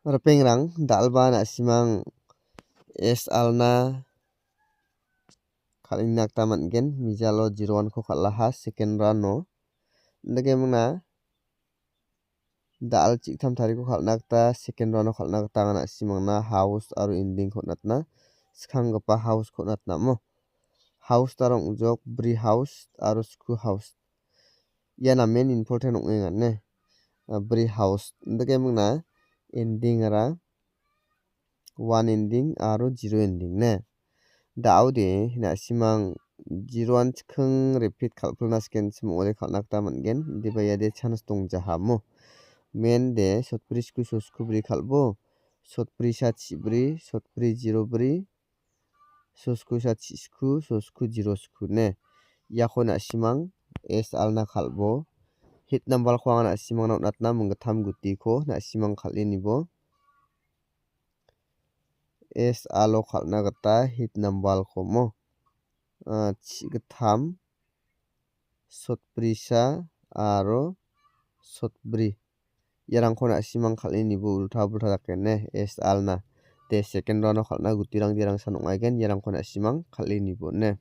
Rapengrang dalba na simang es alna kalinak taman gen mijalo jiruan ko kalaha second rano ndage muna dal chiktham thari ko khalnakta second rano khalnakta ngana simangna house aro ending khotnatna skhanggpa house khotnatna mo house tarong ujok bri house aro school house yana main important ong ngane bri house ndage muna ending ara one ending aro zero ending ne daudi hina simang zero an chkhang repeat khalpulna scan simode khalnakta mangen dibaya de chans tongjaha mo main de sotpri sku sosku bri khalbo sotpri sa chibri sotpri zero bri sosku sa chisku sosku zero sku ne yakhona simang es alna khalbo hit number khwangna simang natna mungtham guti ko na simang khalini bo es alo khalna gata hit number khomo chigtham sotprisa aro sotbri yarangkhona simang khalini bo ultha bultha dakene es alna te second round khalna gutirang dirang sanongai gen yarangkhona simang khalini bo ne